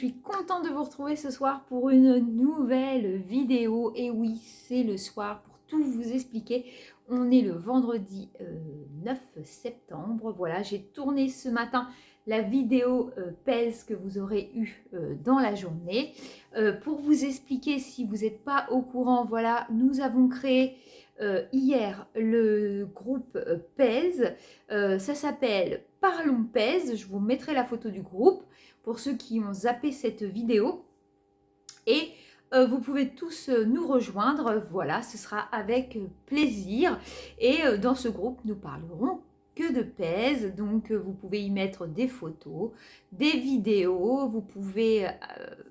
suis contente de vous retrouver ce soir pour une nouvelle vidéo. Et oui, c'est le soir pour tout vous expliquer. On est le vendredi 9 septembre. Voilà, j'ai tourné ce matin la vidéo pèse que vous aurez eue dans la journée. Pour vous expliquer, si vous n'êtes pas au courant, voilà, nous avons créé hier le groupe pèse. Ça s'appelle Parlons pèse. Je vous mettrai la photo du groupe pour ceux qui ont zappé cette vidéo. Et vous pouvez tous nous rejoindre. Voilà, ce sera avec plaisir. Et dans ce groupe, nous parlerons que de pèse. Donc, vous pouvez y mettre des photos, des vidéos. Vous pouvez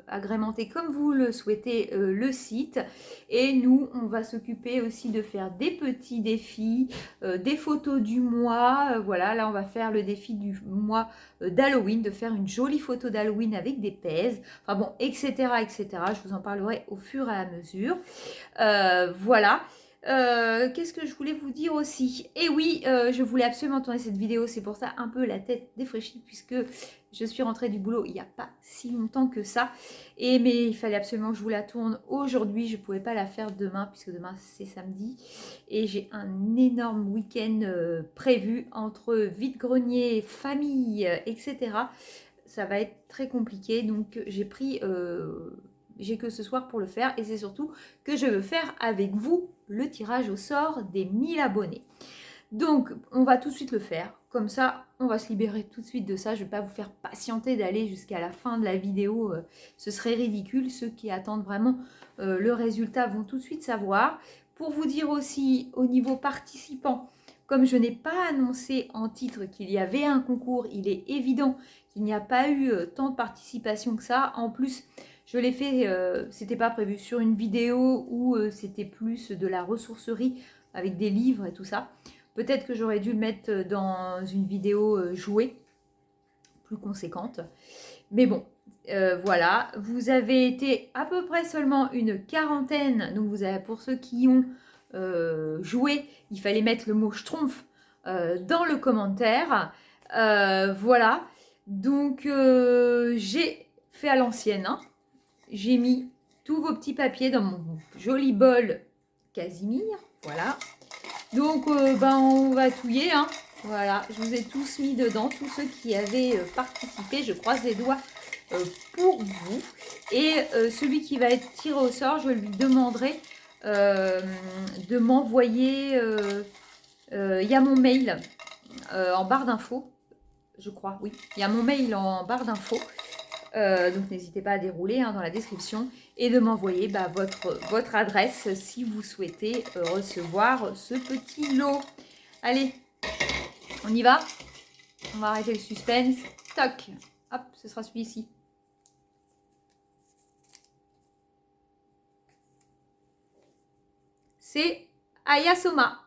agrémenter comme vous le souhaitez le site. Et nous, on va s'occuper aussi de faire des petits défis, des photos du mois. Voilà, là, on va faire le défi du mois d'Halloween, de faire une jolie photo d'Halloween avec des pèses. Enfin bon, etc., etc. Je vous en parlerai au fur et à mesure. Voilà. Qu'est-ce que je voulais vous dire aussi? Et oui, je voulais absolument tourner cette vidéo, c'est pour ça un peu la tête défraîchie, puisque je suis rentrée du boulot il n'y a pas si longtemps que ça. Mais il fallait absolument que je vous la tourne aujourd'hui, je ne pouvais pas la faire demain, puisque demain c'est samedi. Et j'ai un énorme week-end prévu entre vide-grenier, famille, etc. Ça va être très compliqué, donc j'ai que ce soir pour le faire, et c'est surtout que je veux faire avec vous le tirage au sort des 1000 abonnés. Donc, on va tout de suite le faire. Comme ça, on va se libérer tout de suite de ça. Je ne vais pas vous faire patienter d'aller jusqu'à la fin de la vidéo. Ce serait ridicule. Ceux qui attendent vraiment le résultat vont tout de suite savoir. Pour vous dire aussi, au niveau participants, comme je n'ai pas annoncé en titre qu'il y avait un concours, il est évident qu'il n'y a pas eu tant de participation que ça. En plus, je l'ai fait, c'était pas prévu sur une vidéo où c'était plus de la ressourcerie avec des livres et tout ça. Peut-être que j'aurais dû le mettre dans une vidéo jouée, plus conséquente. Mais bon, voilà. Vous avez été à peu près seulement une quarantaine. Donc vous avez, pour ceux qui ont joué, il fallait mettre le mot schtroumpf dans le commentaire. Voilà. Donc j'ai fait à l'ancienne, hein. J'ai mis tous vos petits papiers dans mon joli bol Casimir. Voilà. Donc, on va touiller, hein. Voilà, je vous ai tous mis dedans, tous ceux qui avaient participé. Je croise les doigts pour vous. Et celui qui va être tiré au sort, je lui demanderai de m'envoyer... Il y a mon mail en barre d'infos, je crois, oui. Il y a mon mail en barre d'infos. Donc n'hésitez pas à dérouler dans la description et de m'envoyer votre adresse si vous souhaitez recevoir ce petit lot. Allez, on y va. On va arrêter le suspense. Toc. Hop, ce sera celui-ci. C'est Ayasoma.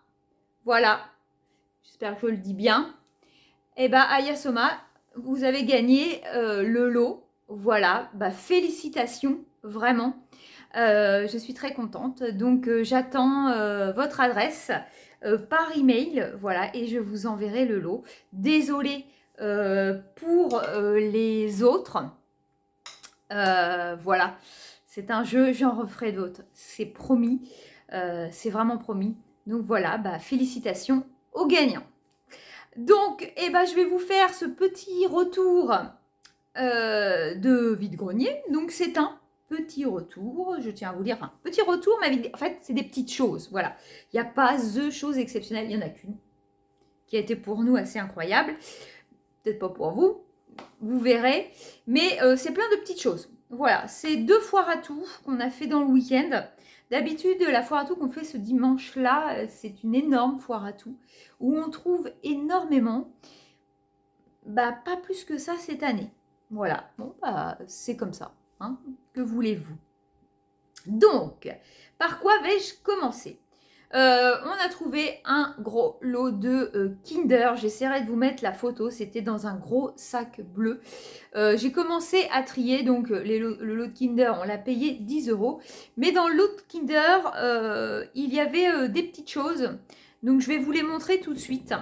Voilà. J'espère que je le dis bien. Et Ayasoma, vous avez gagné le lot. Voilà, félicitations, vraiment. Je suis très contente. Donc, j'attends votre adresse par email. Voilà, et je vous enverrai le lot. Désolée pour les autres. Voilà, c'est un jeu, j'en referai d'autres. C'est promis. C'est vraiment promis. Donc, voilà, félicitations aux gagnants. Donc, je vais vous faire ce petit retour de vide-grenier. Donc, c'est un petit retour, je tiens à vous dire, enfin, petit retour, mais en fait, c'est des petites choses, voilà. Il n'y a pas the chose exceptionnelle, il n'y en a qu'une, qui a été pour nous assez incroyable. Peut-être pas pour vous, vous verrez, mais c'est plein de petites choses. Voilà, c'est 2 foires à tout qu'on a fait dans le week-end. D'habitude, la foire à tout qu'on fait ce dimanche-là, c'est une énorme foire à tout où on trouve énormément, pas plus que ça cette année. Voilà, bon, c'est comme ça, hein, que voulez-vous. Donc, par quoi vais-je commencer ? On a trouvé un gros lot de Kinder. J'essaierai de vous mettre la photo. C'était dans un gros sac bleu. J'ai commencé à trier. Donc, le lot de Kinder, on l'a payé 10 €. Mais dans le lot de Kinder, il y avait des petites choses. Donc, je vais vous les montrer tout de suite.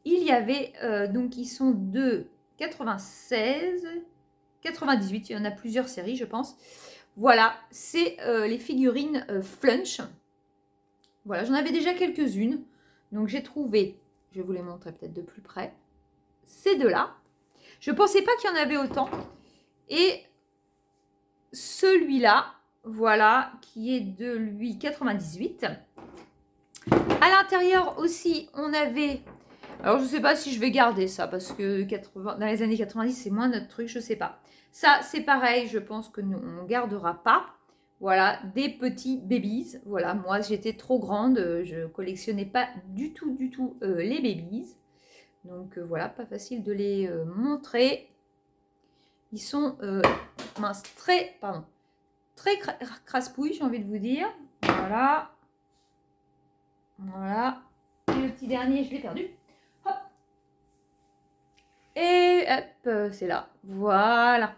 Il y avait, donc, ils sont de 96, 98. Il y en a plusieurs séries, je pense. Voilà, c'est les figurines Flunch. Voilà, j'en avais déjà quelques-unes. Donc j'ai trouvé, je vais vous les montrer peut-être de plus près, ces deux-là. Je ne pensais pas qu'il y en avait autant. Et celui-là, voilà, qui est de lui 98. À l'intérieur aussi, on avait... Alors, je ne sais pas si je vais garder ça, parce que dans les années 90, c'est moins notre truc, je ne sais pas. Ça, c'est pareil, je pense que nous, on ne gardera pas. Voilà, des petits babies. Voilà, moi, j'étais trop grande, je ne collectionnais pas du tout, les babies. Donc, voilà, pas facile de les montrer. Ils sont mince, très crasse-pouille, j'ai envie de vous dire. Voilà. Voilà. Et le petit dernier, je l'ai perdu. Hop. Et hop, c'est là. Voilà.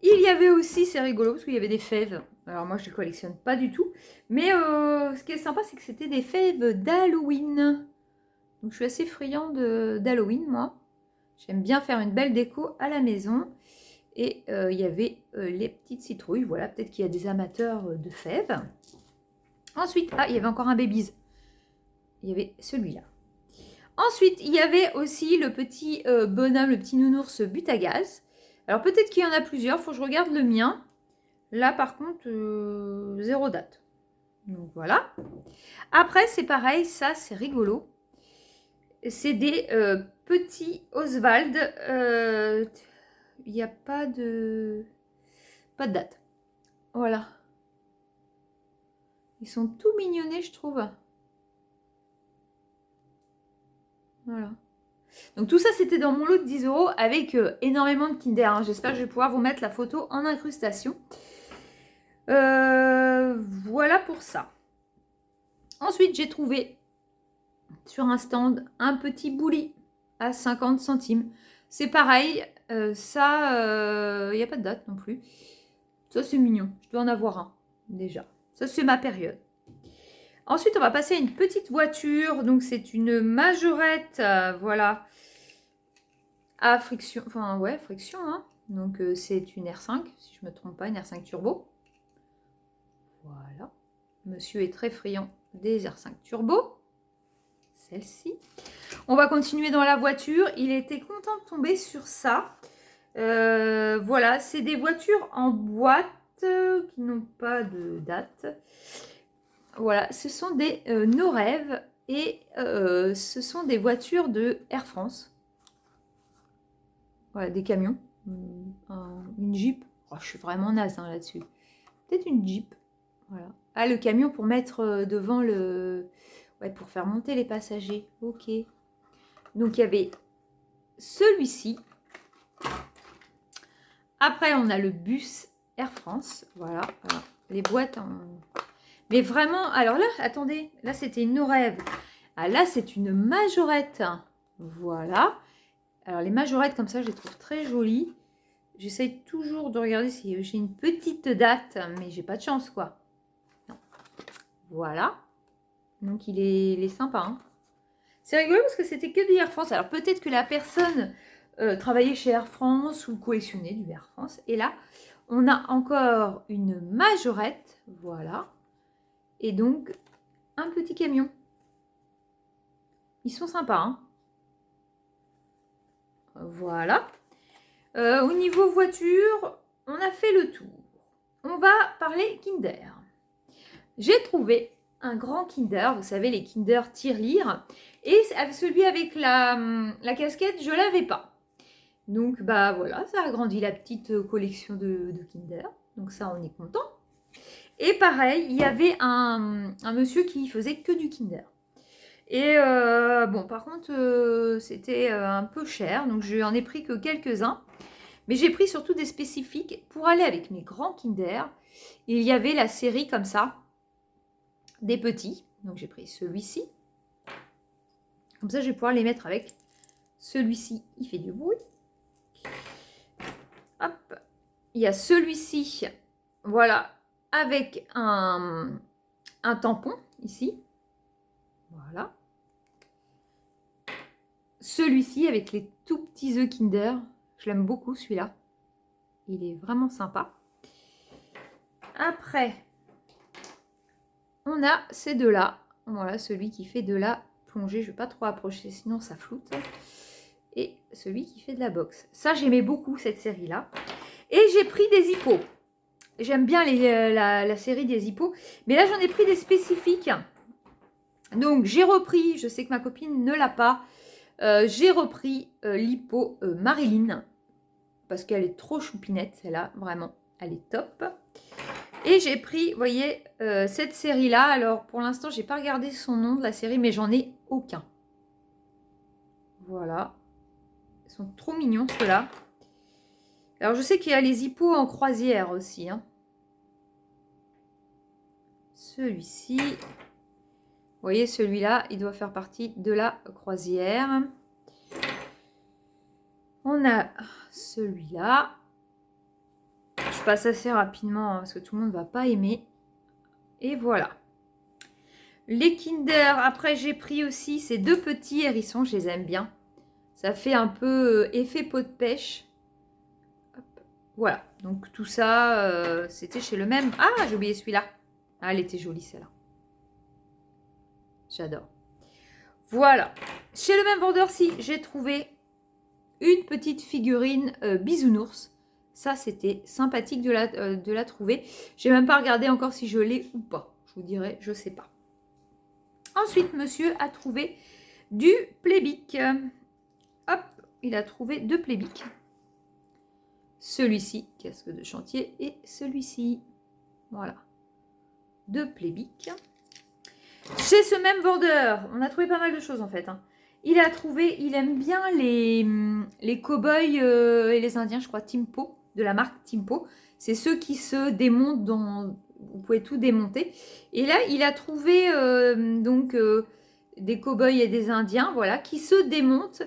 Il y avait aussi, c'est rigolo, parce qu'il y avait des fèves. Alors moi, je ne les collectionne pas du tout. Mais ce qui est sympa, c'est que c'était des fèves d'Halloween. Donc je suis assez friand d'Halloween, moi. J'aime bien faire une belle déco à la maison. Et il y avait les petites citrouilles. Voilà, peut-être qu'il y a des amateurs de fèves. Ensuite, il y avait encore un babies. Il y avait celui-là. Ensuite, il y avait aussi le petit bonhomme, le petit nounours but à gaz. Alors peut-être qu'il y en a plusieurs, il faut que je regarde le mien. Là, par contre, zéro date. Donc voilà. Après, c'est pareil, ça, c'est rigolo. C'est des petits Oswald. Il n'y a pas de date. Voilà. Ils sont tout mignonnés, je trouve. Voilà. Donc tout ça, c'était dans mon lot de 10 € avec énormément de Kinder. Hein. J'espère que je vais pouvoir vous mettre la photo en incrustation. Voilà pour ça. Ensuite, j'ai trouvé sur un stand un petit bouli à 50 centimes. C'est pareil, ça, il n'y a pas de date non plus. Ça, c'est mignon. Je dois en avoir un déjà. Ça, c'est ma période. Ensuite, on va passer à une petite voiture. Donc, c'est une majorette, voilà, à friction. Enfin, ouais, friction. Hein. Donc, c'est une R5, si je ne me trompe pas, une R5 Turbo. Voilà. Monsieur est très friand des R5 Turbo. Celle-ci. On va continuer dans la voiture. Il était content de tomber sur ça. Voilà, c'est des voitures en boîte qui n'ont pas de date. Voilà, ce sont des nos rêves et ce sont des voitures de Air France. Voilà, des camions. Une Jeep. Oh, je suis vraiment naze hein, là-dessus. Peut-être une Jeep. Voilà. Ah, le camion pour mettre devant le... Ouais, pour faire monter les passagers. Ok. Donc, il y avait celui-ci. Après, on a le bus Air France. Voilà. Voilà. Les boîtes en... Mais vraiment, alors là, attendez. Là, c'était une rêve. Ah, là, c'est une majorette. Voilà. Alors, les majorettes, comme ça, je les trouve très jolies. J'essaye toujours de regarder si j'ai une petite date, mais j'ai pas de chance, quoi. Non. Voilà. Donc, il est sympa. Hein. C'est rigolo parce que c'était que du Air France. Alors, peut-être que la personne travaillait chez Air France ou collectionnait du Air France. Et là, on a encore une majorette. Voilà. Et donc, un petit camion. Ils sont sympas. Hein. Voilà. Au niveau voiture, on a fait le tour. On va parler Kinder. J'ai trouvé un grand Kinder, vous savez, les Kinder tirelire. Et celui avec la casquette, je ne l'avais pas. Donc, bah voilà, ça a grandi la petite collection de Kinder. Donc ça, on est content. Et pareil, il y avait un monsieur qui faisait que du Kinder. Et bon, par contre, c'était un peu cher. Donc, je n'en ai pris que quelques-uns. Mais j'ai pris surtout des spécifiques pour aller avec mes grands Kinder. Il y avait la série comme ça, des petits. Donc j'ai pris celui-ci. Comme ça, je vais pouvoir les mettre avec. Celui-ci, il fait du bruit. Hop. Il y a celui-ci, voilà, avec un tampon ici. Voilà. Celui-ci avec les tout petits œufs Kinder. Je l'aime beaucoup celui-là. il est vraiment sympa. Après, on a ces deux-là. Voilà, celui qui fait de la plongée. Je ne vais pas trop approcher, sinon ça floute. Et celui qui fait de la boxe. Ça, j'aimais beaucoup cette série-là. Et j'ai pris des hippos. J'aime bien la série des hippos. Mais là, j'en ai pris des spécifiques. Donc, j'ai repris, je sais que ma copine ne l'a pas. J'ai repris l'hippo Marilyn. Parce qu'elle est trop choupinette, celle-là. Vraiment, elle est top. Et j'ai pris, vous voyez, cette série-là. Alors, pour l'instant, je n'ai pas regardé son nom de la série, mais j'en ai aucun. Voilà. Ils sont trop mignons, ceux-là. Alors, je sais qu'il y a les hippos en croisière aussi. Hein. Celui-ci. Vous voyez, celui-là, il doit faire partie de la croisière. On a celui-là. Je passe assez rapidement hein, parce que tout le monde ne va pas aimer. Et voilà. Les Kinder, après j'ai pris aussi ces deux petits hérissons, je les aime bien. Ça fait un peu effet pot de pêche. Hop. Voilà, donc tout ça, c'était chez le même. Ah, j'ai oublié celui-là. Ah, elle était jolie celle-là. J'adore. Voilà. Chez le même vendeur, si j'ai trouvé une petite figurine bisounours. Ça, c'était sympathique de la trouver. J'ai même pas regardé encore si je l'ai ou pas. Je vous dirai, je sais pas. Ensuite, monsieur a trouvé du Playbic. Hop, il a trouvé deux Playbic. Celui-ci, casque de chantier, et celui-ci. Voilà. Deux Playbic. Chez ce même vendeur, on a trouvé pas mal de choses en fait. Hein. Il a trouvé, il aime bien les cow-boys et les indiens, je crois, Timpo, de la marque Timpo. C'est ceux qui se démontent dans... Vous pouvez tout démonter. Et là, il a trouvé des cow-boys et des indiens, voilà, qui se démontent.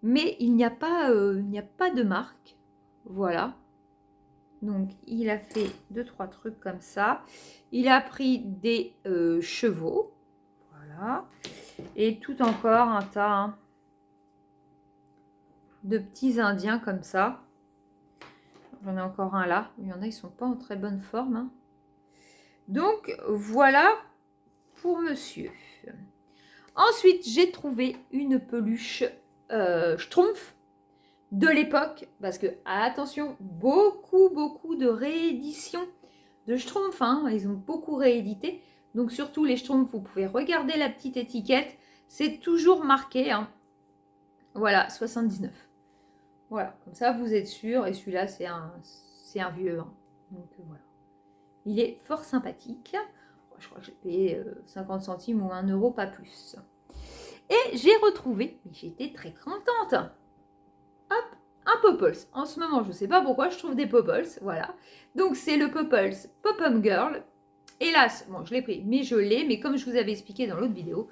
Mais il n'y a pas de marque. Voilà. Donc, il a fait 2-3 trucs comme ça. Il a pris des chevaux. Voilà. Et tout encore un tas hein, de petits indiens comme ça. J'en ai encore un là. Il y en a, ils ne sont pas en très bonne forme. Hein. Donc, voilà pour monsieur. Ensuite, j'ai trouvé une peluche Schtroumpf de l'époque. Parce que, attention, beaucoup de rééditions de Schtroumpf. Hein. Ils ont beaucoup réédité. Donc, surtout les Schtroumpfs, vous pouvez regarder la petite étiquette. C'est toujours marqué. Hein. Voilà, 79. Voilà, comme ça, vous êtes sûr. Et celui-là, c'est un vieux. Hein. Donc, voilà. Il est fort sympathique. Je crois que j'ai payé 50 centimes ou 1 euro, pas plus. Et j'ai retrouvé, mais j'étais très contente. Hop, un Popples. En ce moment, je ne sais pas pourquoi, je trouve des Popples. Voilà. Donc, c'est le Popples Pop-Up Girl. Hélas, bon, je l'ai pris, mais je l'ai. Mais comme je vous avais expliqué dans l'autre vidéo,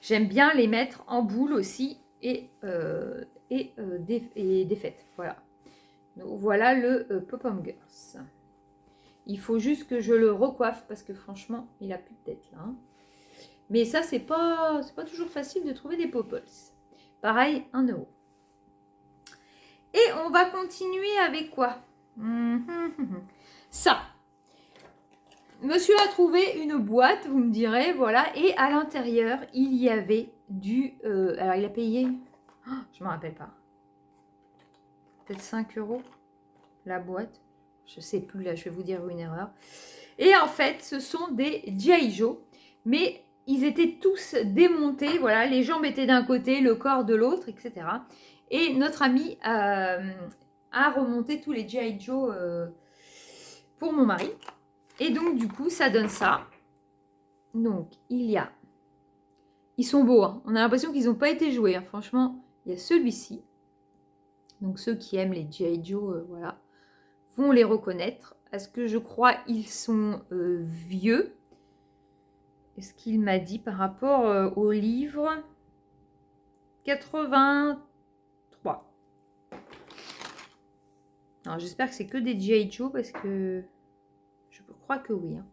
j'aime bien les mettre en boule aussi et défaites. Voilà. Donc, voilà le Pop-Up Girls. Il faut juste que je le recoiffe parce que franchement, il n'a plus de tête là. Hein. Mais ça, c'est pas toujours facile de trouver des Popples. Pareil, 1 euro. Et on va continuer avec quoi? Ça. Monsieur a trouvé une boîte, vous me direz, voilà. Et à l'intérieur, il y avait du... alors, il a payé... Oh, je ne me rappelle pas. Peut-être 5 euros la boîte. Je ne sais plus, là, je vais vous dire une erreur. Et en fait, ce sont des G.I. Joe. Mais ils étaient tous démontés. Voilà, les jambes étaient d'un côté, le corps de l'autre, etc. Et notre ami a remonté tous les G.I. Joe pour mon mari. Et donc, du coup, ça donne ça. Donc, il y a... Ils sont beaux. Hein. On a l'impression qu'ils n'ont pas été joués. Hein. Franchement, il y a celui-ci. Donc, ceux qui aiment les G.I. Joe, voilà, vont les reconnaître. Est-ce que je crois ils sont vieux? Est-ce qu'il m'a dit par rapport au livre 83. Alors, j'espère que c'est que des G.I. Joe parce que je crois que oui. Hein.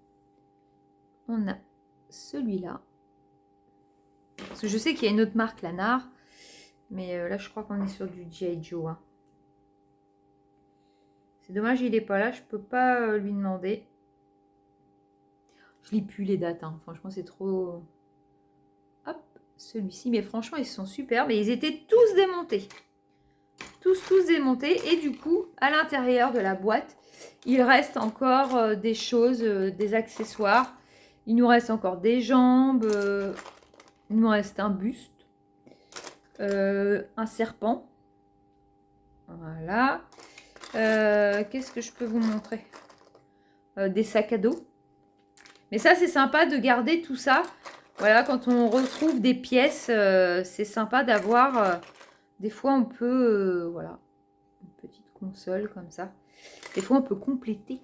On a celui-là. Parce que je sais qu'il y a une autre marque, la NAR. Mais là, je crois qu'on est sur du G.I. Joe. Hein. C'est dommage, il n'est pas là. Je peux pas lui demander. Je lis plus les dates. Hein. Franchement, c'est trop... Hop, celui-ci. Mais franchement, ils sont super. Mais ils étaient tous démontés. Tous démontés. Et du coup, à l'intérieur de la boîte, il reste encore des choses, des accessoires. Il nous reste encore des jambes. Il nous reste un buste. Un serpent. Voilà. Qu'est-ce que je peux vous montrer? Des sacs à dos. Mais ça, c'est sympa de garder tout ça. Voilà, quand on retrouve des pièces, c'est sympa d'avoir... des fois, on peut... voilà, une petite console comme ça. Des fois, on peut compléter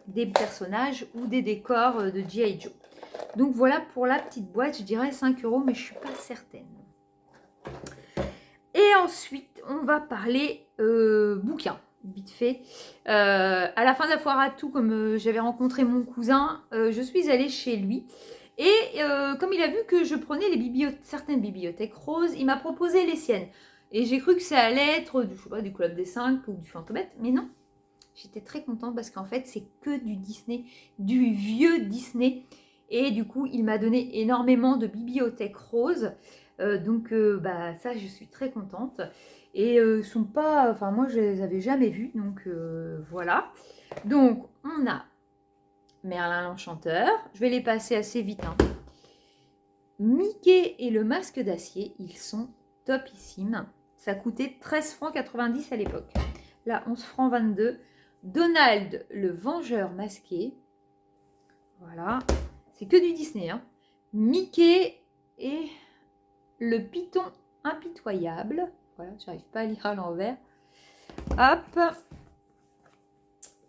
des personnages ou des décors de G.I. Joe. Donc, voilà pour la petite boîte. Je dirais 5 €, mais je ne suis pas certaine. Et ensuite, on va parler bouquin, vite fait. À la fin de la foire à tout, comme j'avais rencontré mon cousin, je suis allée chez lui. Et comme il a vu que je prenais certaines bibliothèques roses, il m'a proposé les siennes. Et j'ai cru que ça allait être je sais pas, du Club des 5 ou du Fantomette, mais non. J'étais très contente parce qu'en fait, c'est que du Disney, du vieux Disney. Et du coup, il m'a donné énormément de bibliothèques roses. Donc, bah, ça, je suis très contente. Et sont pas... Enfin, moi, je les avais jamais vus. Donc, voilà. Donc, on a Merlin l'Enchanteur. Je vais les passer assez vite. Hein. Mickey et le masque d'acier, ils sont topissimes. Ça coûtait 13,90 € à l'époque. Là, 11,22 €. Donald, le Vengeur masqué. Voilà. C'est que du Disney. Hein. Mickey et le Python impitoyable. Voilà, j'arrive pas à lire à l'envers. Hop.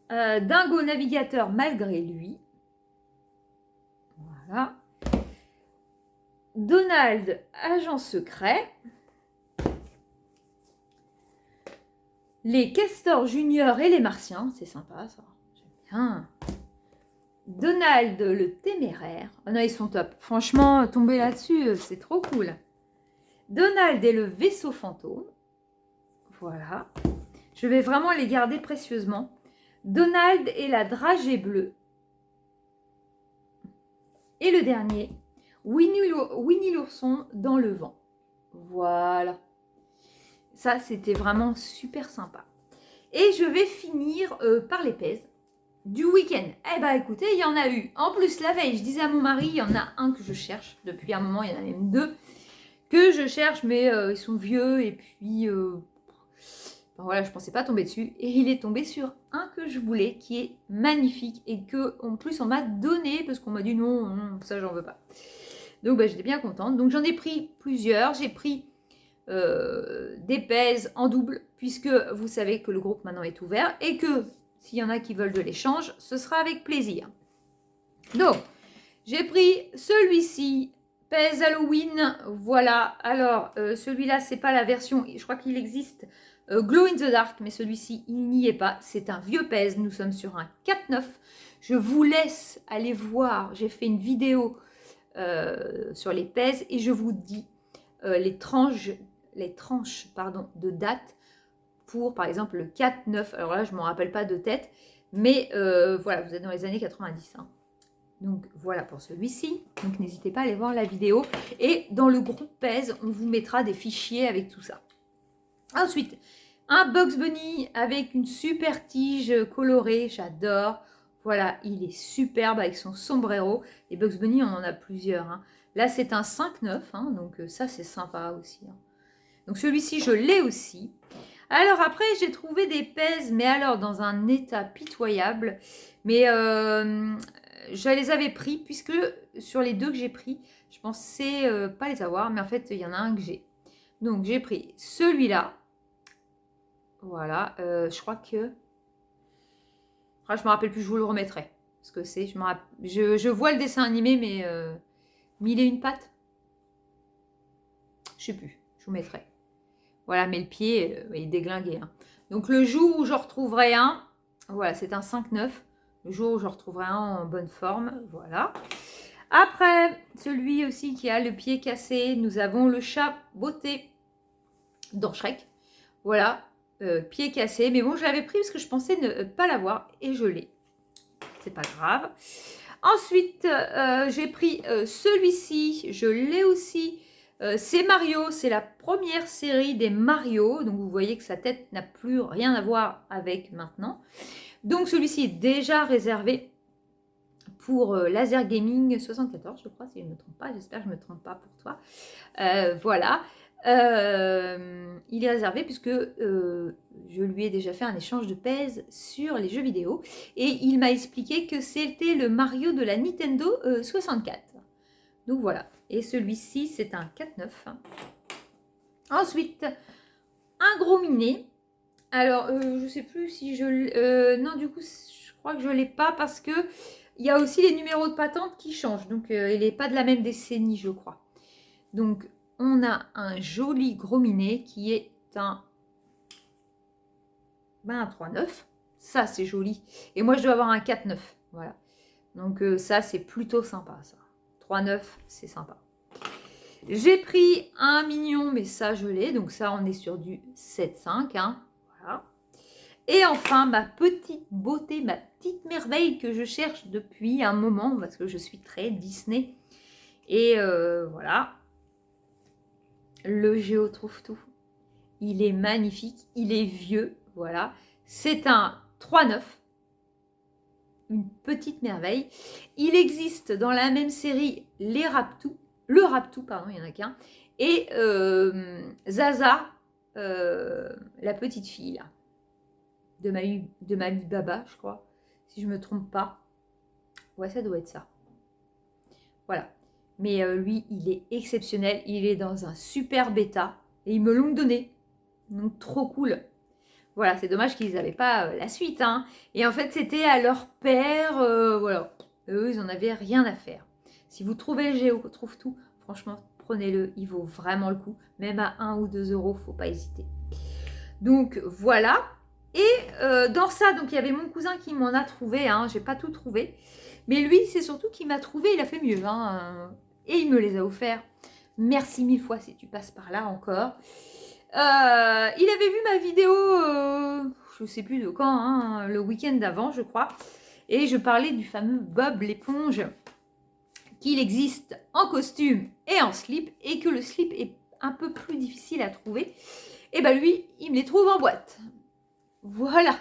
Dingo navigateur malgré lui. Voilà. Donald, agent secret. Les Castors Junior et les Martiens. C'est sympa ça. J'aime bien. Donald, le téméraire. Oh non, ils sont top. Franchement, tomber là-dessus, c'est trop cool. Donald et le vaisseau fantôme. Voilà. Je vais vraiment les garder précieusement. Donald et la dragée bleue. Et le dernier, Winnie l'ourson dans le vent. Voilà. Ça, c'était vraiment super sympa. Et je vais finir par les pèses du week-end. Eh bien, écoutez, il y en a eu. En plus, la veille, je disais à mon mari, il y en a un que je cherche. Depuis un moment, il y en a même deux que je cherche, mais ils sont vieux. Et puis, enfin, voilà, je ne pensais pas tomber dessus. Et il est tombé sur un que je voulais, qui est magnifique. Et que, en plus, on m'a donné, parce qu'on m'a dit non, ça, j'en veux pas. Donc, bah, j'étais bien contente. Donc, j'en ai pris plusieurs. J'ai pris des pèses en double, puisque vous savez que le groupe maintenant est ouvert. Et que, s'il y en a qui veulent de l'échange, ce sera avec plaisir. Donc, j'ai pris celui-ci, pèse Halloween. Voilà. Alors, celui-là, c'est pas la version, je crois qu'il existe Glow in the Dark, mais celui-ci, il n'y est pas. C'est un vieux pèse. Nous sommes sur un 4,9. Je vous laisse aller voir. J'ai fait une vidéo sur les pèses et je vous dis les tranches de date pour, par exemple, le 4,9. Alors là, je ne me rappelle pas de tête, mais voilà, vous êtes dans les années 90. Hein. Donc, voilà pour celui-ci. Donc, n'hésitez pas à aller voir la vidéo. Et dans le groupe pèse, on vous mettra des fichiers avec tout ça. Ensuite, un Bugs Bunny avec une super tige colorée. J'adore. Voilà, il est superbe avec son sombrero. Les Bugs Bunny, on en a plusieurs. Hein. Là, c'est un 5,9. Hein, donc, ça, c'est sympa aussi. Hein. Donc, celui-ci, je l'ai aussi. Alors, après, j'ai trouvé des pèses, mais alors dans un état pitoyable. Mais je les avais pris, puisque sur les deux que j'ai pris, je pensais pas les avoir. Mais en fait, il y en a un que j'ai. Donc, j'ai pris celui-là. Voilà. Je crois que... Ah, je me rappelle plus, je vous le remettrai. Ce que c'est. Je vois le dessin animé, mais 1001 pattes. Je sais plus. Je vous mettrai. Voilà, mais le pied est déglingué. Hein. Donc, le jour où je retrouverai un, voilà, c'est un 5,9. Le jour où je retrouverai un en bonne forme, voilà. Après, celui aussi qui a le pied cassé, nous avons le chat beauté dans Shrek. Voilà, pied cassé. Mais bon, je l'avais pris parce que je pensais ne pas l'avoir et je l'ai. C'est pas grave. Ensuite, j'ai pris celui-ci. Je l'ai aussi. C'est Mario. C'est la première série des Mario. Donc, vous voyez que sa tête n'a plus rien à voir avec maintenant. Donc, celui-ci est déjà réservé pour Laser Gaming 74, je crois, si je ne me trompe pas. J'espère que je ne me trompe pas pour toi. Voilà. Il est réservé puisque je lui ai déjà fait un échange de pèse sur les jeux vidéo et il m'a expliqué que c'était le Mario de la Nintendo 64. Donc voilà. Et celui-ci, c'est un 4-9. Ensuite, un gros minet. Alors, je ne sais plus si je... non, du coup, je crois que je ne l'ai pas parce que il y a aussi les numéros de patente qui changent. Donc, il n'est pas de la même décennie, je crois. Donc, on a un joli gros minet qui est un 3-9. Ça, c'est joli. Et moi, je dois avoir un 4-9. Voilà. Donc, ça, c'est plutôt sympa, ça. 3-9, c'est sympa. J'ai pris un mignon, mais ça, je l'ai. Donc, ça, on est sur du 7-5. Hein. Voilà. Et enfin, ma petite beauté, ma petite merveille que je cherche depuis un moment, parce que je suis très Disney. Et voilà. Le Géo trouve tout. Il est magnifique, il est vieux, voilà. C'est un 3-9, une petite merveille. Il existe dans la même série le Raptou, pardon, il n'y en a qu'un, et Zaza, la petite fille là, de Mamie Baba, je crois, si je ne me trompe pas. Ouais, ça doit être ça. Voilà. Mais lui, il est exceptionnel. Il est dans un super bêta. Et ils me l'ont donné. Donc, trop cool. Voilà, c'est dommage qu'ils n'avaient pas la suite. Hein. Et en fait, c'était à leur père. Voilà. Eux, ils n'en avaient rien à faire. Si vous trouvez le Géo, trouve tout, franchement, prenez-le. Il vaut vraiment le coup. Même à 1 ou 2 euros, il ne faut pas hésiter. Donc, voilà. Et dans ça, donc il y avait mon cousin qui m'en a trouvé. Hein. Je n'ai pas tout trouvé. Mais lui, c'est surtout qu'il m'a trouvé. Il a fait mieux. Hein. Et il me les a offerts. Merci 1000 fois si tu passes par là encore. Il avait vu ma vidéo, je ne sais plus de quand, hein, le week-end d'avant, je crois. Et je parlais du fameux Bob l'éponge, qu'il existe en costume et en slip, et que le slip est un peu plus difficile à trouver. Et bien lui, il me les trouve en boîte. Voilà.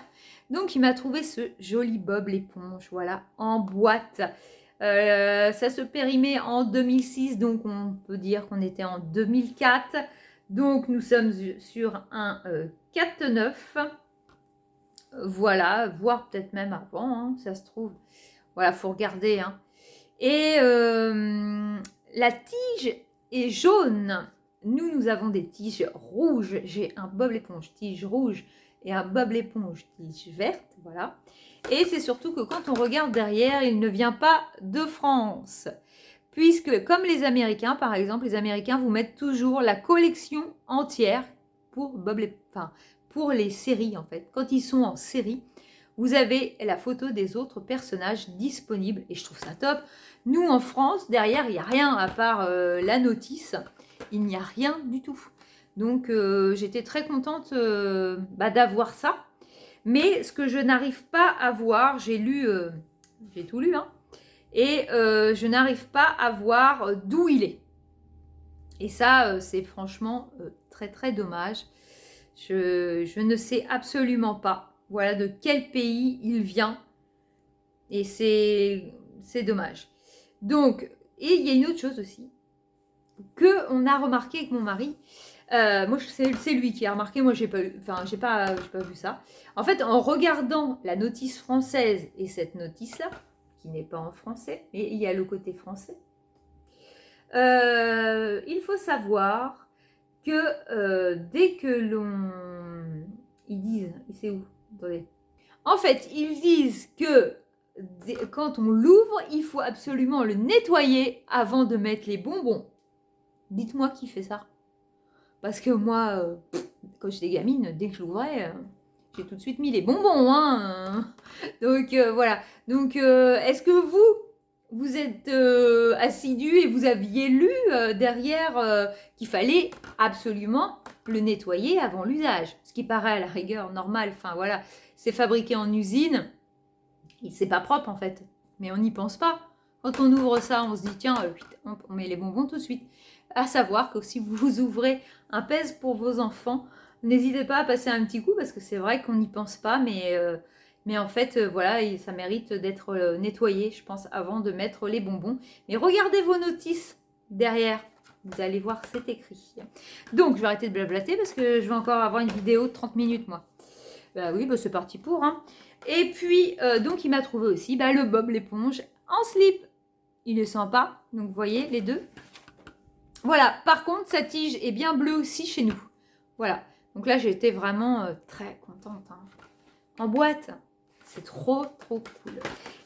Donc il m'a trouvé ce joli Bob l'éponge, voilà, en boîte. Ça se périmait en 2006, donc on peut dire qu'on était en 2004. Donc nous sommes sur un 4-9. Voilà, voire peut-être même avant, hein, ça se trouve. Voilà, il faut regarder. Hein. Et la tige est jaune. Nous avons des tiges rouges. J'ai un Bob l'éponge tige rouge et un Bob l'éponge tige verte. Voilà. Et c'est surtout que quand on regarde derrière, il ne vient pas de France. Puisque, comme les Américains, par exemple, les Américains vous mettent toujours la collection entière pour pour les séries, en fait. Quand ils sont en série, vous avez la photo des autres personnages disponibles. Et je trouve ça top. Nous, en France, derrière, il n'y a rien à part la notice. Il n'y a rien du tout. Donc, j'étais très contente d'avoir ça. Mais ce que je n'arrive pas à voir, j'ai tout lu, hein. Et je n'arrive pas à voir d'où il est. Et ça, c'est franchement très très dommage. Je ne sais absolument pas, voilà, de quel pays il vient. Et c'est dommage. Donc, et il y a une autre chose aussi, qu'on a remarqué avec mon mari. Moi, c'est lui qui a remarqué, moi, j'ai pas vu ça. En fait, en regardant la notice française et cette notice-là, qui n'est pas en français, mais il y a le côté français. Il faut savoir que dès que ils disent, c'est où? Attendez. En fait, ils disent que quand on l'ouvre, il faut absolument le nettoyer avant de mettre les bonbons. Dites-moi qui fait ça. Parce que moi, quand j'étais gamine, dès que je l'ouvrais... j'ai tout de suite mis les bonbons, hein. Donc voilà. Donc est-ce que vous êtes assidu et vous aviez lu derrière qu'il fallait absolument le nettoyer avant l'usage. Ce qui paraît à la rigueur normal. Enfin voilà, c'est fabriqué en usine. C'est pas propre en fait. Mais on n'y pense pas. Quand on ouvre ça, on se dit tiens, on met les bonbons tout de suite. À savoir que si vous ouvrez un pèse pour vos enfants, n'hésitez pas à passer un petit coup parce que c'est vrai qu'on n'y pense pas, mais en fait, voilà, ça mérite d'être nettoyé, je pense, avant de mettre les bonbons. Mais regardez vos notices derrière. Vous allez voir, c'est écrit. Donc, je vais arrêter de blablater parce que je vais encore avoir une vidéo de 30 minutes, moi. Bah oui, bah c'est parti pour. Hein. Et puis, donc, il m'a trouvé aussi le Bob l'éponge en slip. Il est sympa. Donc, vous voyez, les deux. Voilà. Par contre, sa tige est bien bleue aussi chez nous. Voilà. Donc là, j'ai été vraiment très contente. Hein. En boîte. C'est trop, trop cool.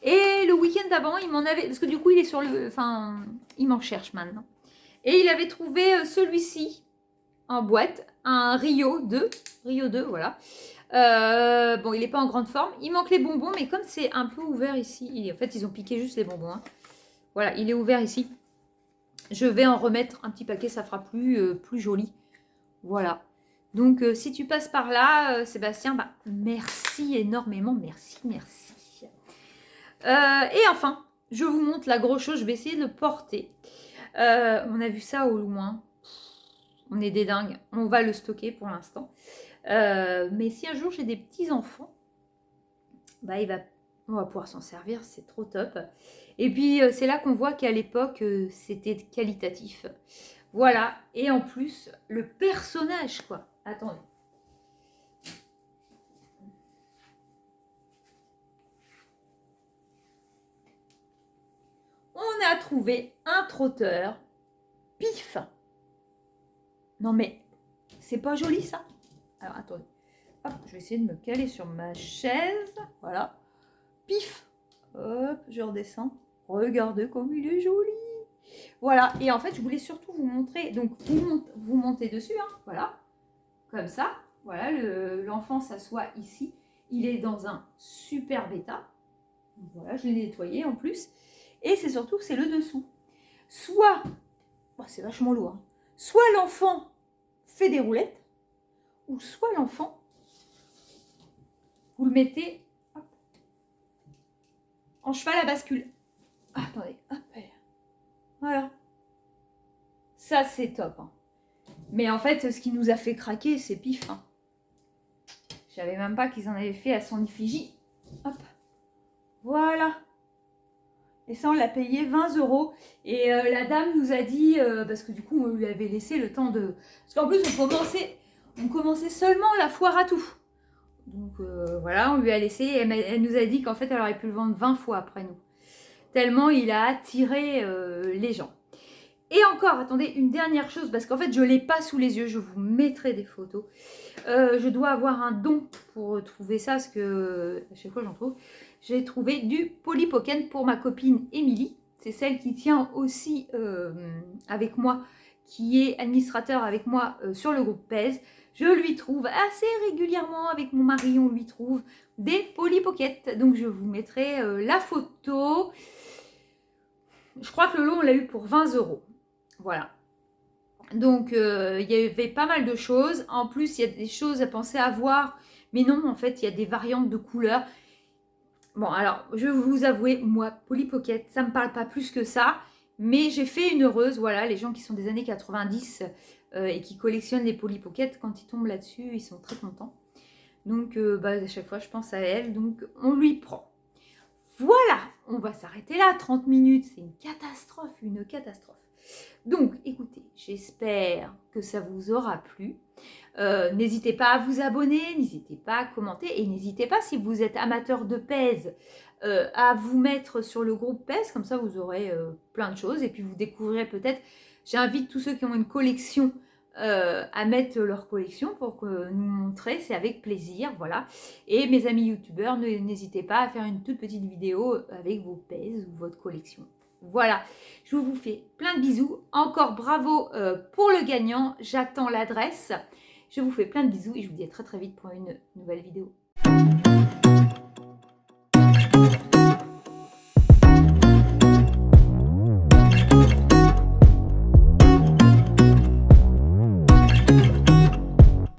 Et le week-end d'avant, il m'en avait... Parce que du coup, il est sur le... Enfin, il m'en cherche maintenant. Et il avait trouvé celui-ci en boîte. Un Rio 2. Rio 2, voilà. Bon, il n'est pas en grande forme. Il manque les bonbons, mais comme c'est un peu ouvert ici... En fait, ils ont piqué juste les bonbons. Hein. Voilà, il est ouvert ici. Je vais en remettre un petit paquet, ça fera plus joli. Voilà. Donc, si tu passes par là, Sébastien, merci énormément. Merci, merci. Et enfin, je vous montre la grosse chose. Je vais essayer de le porter. On a vu ça au loin. On est des dingues. On va le stocker pour l'instant. Mais si un jour j'ai des petits-enfants, on va pouvoir s'en servir. C'est trop top. Et puis, c'est là qu'on voit qu'à l'époque, c'était qualitatif. Voilà. Et en plus, le personnage, quoi. Attendez. On a trouvé un trotteur. Pif. Non mais, c'est pas joli ça. Alors, attendez. Hop, je vais essayer de me caler sur ma chaise. Voilà. Pif. Hop, je redescends. Regardez comme il est joli. Voilà. Et en fait, je voulais surtout vous montrer. Donc, vous montez dessus. Hein, voilà. Comme ça. Voilà, l'enfant s'assoit ici. Il est dans un super état. Voilà, je l'ai nettoyé en plus. Et c'est surtout que c'est le dessous. Soit, c'est vachement lourd, hein, soit l'enfant fait des roulettes, ou soit l'enfant, vous le mettez hop, en cheval à bascule. Ah, attendez, hop, voilà. Ça, c'est top. Hein. Mais en fait, ce qui nous a fait craquer, c'est pif. Hein. Je savais même pas qu'ils en avaient fait à son effigie. Hop. Voilà. Et ça, on l'a payé 20 €. Et la dame nous a dit, parce que du coup, on lui avait laissé le temps de... Parce qu'en plus, on commençait seulement la foire à tout. Donc voilà, on lui a laissé. Elle nous a dit qu'en fait, elle aurait pu le vendre 20 fois après nous. Tellement il a attiré les gens. Et encore, attendez, une dernière chose, parce qu'en fait, je ne l'ai pas sous les yeux, je vous mettrai des photos. Je dois avoir un don pour trouver ça, parce que à chaque fois, j'en trouve. J'ai trouvé du Polly Pocket pour ma copine Émilie. C'est celle qui tient aussi avec moi, qui est administrateur avec moi sur le groupe Pèse. Je lui trouve assez régulièrement, avec mon mari, on lui trouve des Polly Pocket. Donc, je vous mettrai la photo. Je crois que le lot, on l'a eu pour 20 €. Voilà. Donc, il y avait pas mal de choses. En plus, il y a des choses à penser à voir. Mais non, en fait, il y a des variantes de couleurs. Bon, alors, je vais vous avouer, moi, Polly Pocket, ça ne me parle pas plus que ça. Mais j'ai fait une heureuse. Voilà, les gens qui sont des années 90 et qui collectionnent les Polly Pocket, quand ils tombent là-dessus, ils sont très contents. Donc, à chaque fois, je pense à elle. Donc, on lui prend. Voilà, on va s'arrêter là. 30 minutes, c'est une catastrophe, une catastrophe. Donc, écoutez, j'espère que ça vous aura plu. N'hésitez pas à vous abonner, n'hésitez pas à commenter et n'hésitez pas, si vous êtes amateur de Pèse, à vous mettre sur le groupe Pèse. Comme ça, vous aurez plein de choses et puis vous découvrirez peut-être. J'invite tous ceux qui ont une collection à mettre leur collection pour nous montrer, c'est avec plaisir, voilà. Et mes amis youtubeurs, n'hésitez pas à faire une toute petite vidéo avec vos Pèse ou votre collection. Voilà, je vous fais plein de bisous. Encore bravo pour le gagnant. J'attends l'adresse. Je vous fais plein de bisous et je vous dis à très très vite pour une nouvelle vidéo.